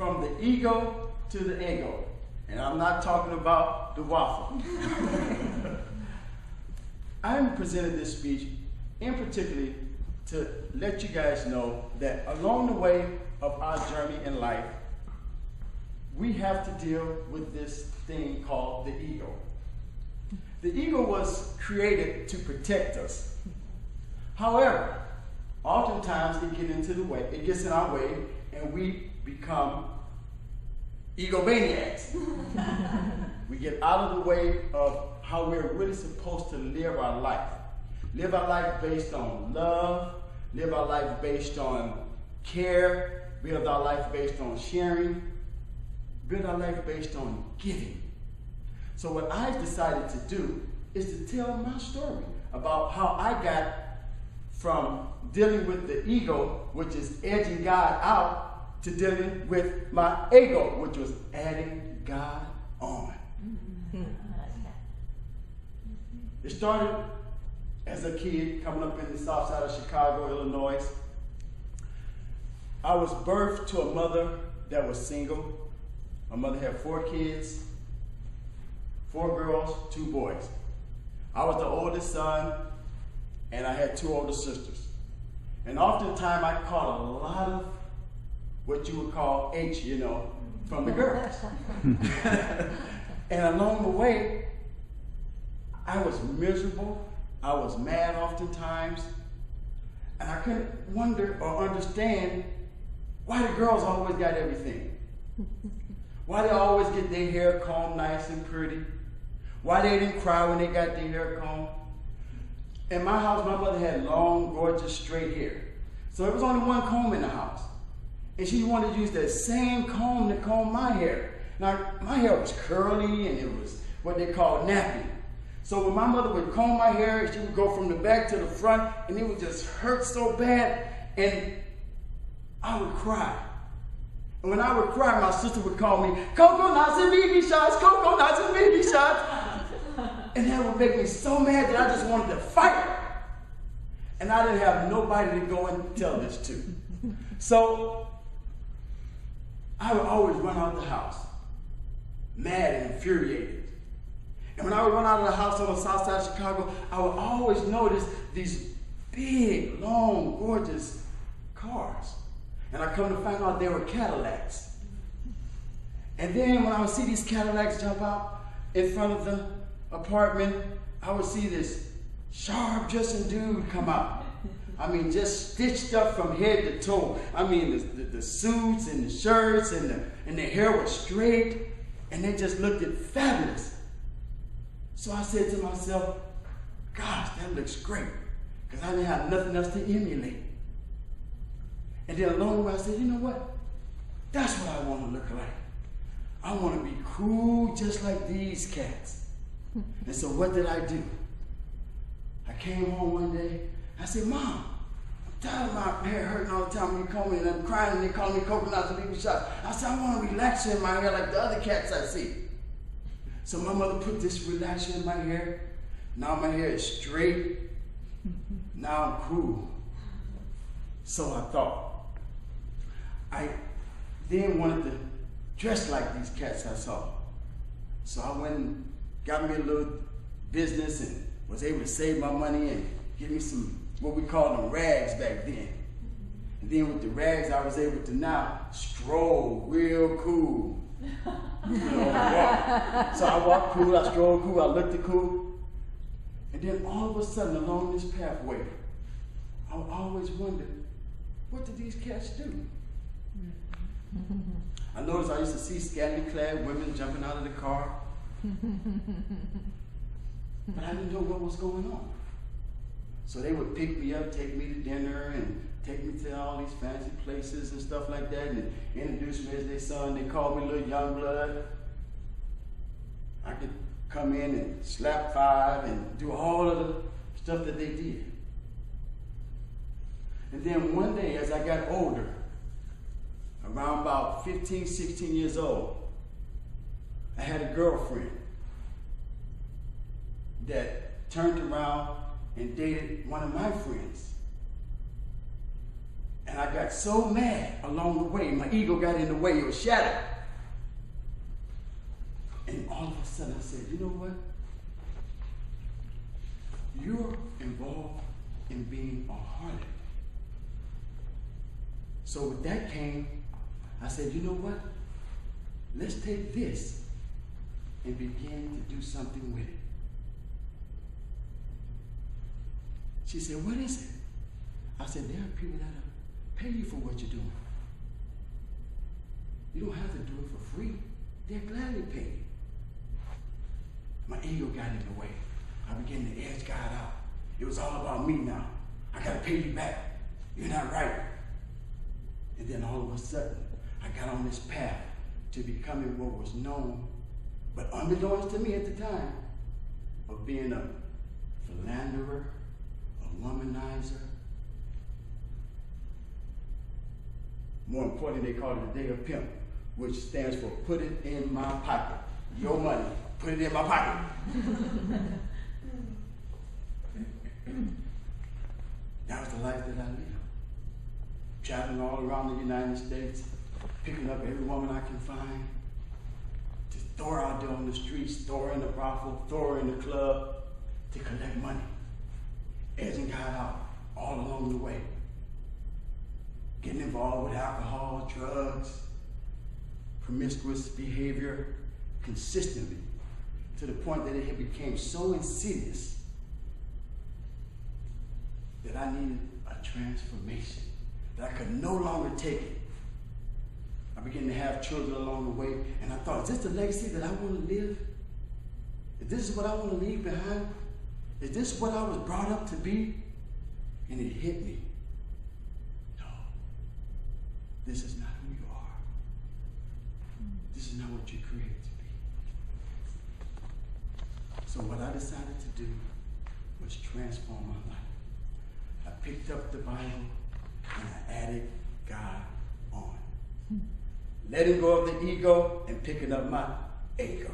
from the ego to the ego. And I'm not talking about the waffle. I'm presenting this speech in particular to let you guys know that along the way of our journey in life, we have to deal with this thing called the ego. The ego was created to protect us. However, oftentimes it gets in our way, and we become egomaniacs. We get out of the way of how we're really supposed to live our life. Live our life based on love, live our life based on care, build our life based on sharing, build our life based on giving. So what I've decided to do is to tell my story about how I got from dealing with the ego, which is edging God out, to dealing with my ego, which was adding God on. It started as a kid coming up in the south side of Chicago, Illinois. I was birthed to a mother that was single. My mother had 4 kids, 4 girls, 2 boys. I was the oldest son, and I had 2 older sisters. And oftentimes I caught a lot of what you would call H, from the girls. And along the way, I was miserable. I was mad oftentimes. And I couldn't wonder or understand why the girls always got everything. Why they always get their hair combed nice and pretty. Why they didn't cry when they got their hair combed. In my house, my mother had long, gorgeous, straight hair. So there was only one comb in the house. And she wanted to use that same comb to comb my hair. Now, my hair was curly and it was what they call nappy. So when my mother would comb my hair, she would go from the back to the front, and it would just hurt so bad, and I would cry. And when I would cry, my sister would call me, "Coconuts and baby shots, coconuts and baby shots." And that would make me so mad that I just wanted to fight her. And I didn't have nobody to go and tell this to. So I would always run out the house, mad and infuriated. And when I would run out of the house on the south side of Chicago, I would always notice these big, long, gorgeous cars. And I come to find out they were Cadillacs. And then when I would see these Cadillacs jump out in front of the apartment, I would see this sharp dressing dude come out. I mean, just stitched up from head to toe. I mean, the suits and the shirts and the hair was straight, and they just looked fabulous. So I said to myself, gosh, that looks great, because I didn't have nothing else to emulate. And then along the way, I said, you know what? That's what I want to look like. I want to be cool just like these cats. And so what did I do? I came home one day. I said, Mom, I'm tired of my hair hurting all the time when you call me, and I'm crying and they call me coconuts and baby shots. I said, I want to relax in my hair like the other cats I see. So my mother put this relaxer in my hair. Now my hair is straight. Now I'm cool. So I thought. I then wanted to dress like these cats I saw. So I went and got me a little business and was able to save my money and give me some, what we called them rags back then. And then with the rags, I was able to now stroll real cool. Walk. So I walked cool, I strolled cool, I looked cool. And then all of a sudden along this pathway, I always wondered, what did these cats do? I noticed I used to see scantily clad women jumping out of the car. But I didn't know what was going on. So they would pick me up, take me to dinner, and take me to all these fancy places and stuff like that, and introduce me as their son. They called me Little Young Blood. I could come in and slap 5 and do all of the stuff that they did. And then one day, as I got older, around about 15, 16 years old, I had a girlfriend that turned around and dated one of my friends. And I got so mad along the way. My ego got in the way. It was shattered. And all of a sudden I said, you know what? You're involved in being a harlot. So with that came, I said, you know what? Let's take this and begin to do something with it. She said, what is it? I said, there are people that'll pay you for what you're doing. You don't have to do it for free. They'll gladly pay you. My ego got in the way. I began to edge God out. It was all about me now. I got to pay you back. You're not right. And then all of a sudden, I got on this path to becoming what was known, but unbeknownst to me at the time, of being a philanderer, a womanizer. More importantly, they call it the day of pimp, which stands for put it in my pocket. Your money, put it in my pocket. That was the life that I lived. Traveling all around the United States, picking up every woman I can find, to throw her out there on the streets, throw her in the brothel, throw her in the club, to collect money. Edging God out all along the way. Getting involved with alcohol, drugs, promiscuous behavior consistently, to the point that it had become so insidious that I needed a transformation, that I could no longer take it. I began to have children along the way, and I thought, is this the legacy that I want to live? Is this what I want to leave behind? Is this what I was brought up to be? And it hit me. No, this is not who you are. This is not what you're created to be. So what I decided to do was transform my life. I picked up the Bible and I added God on. Letting go of the ego and picking up my ego.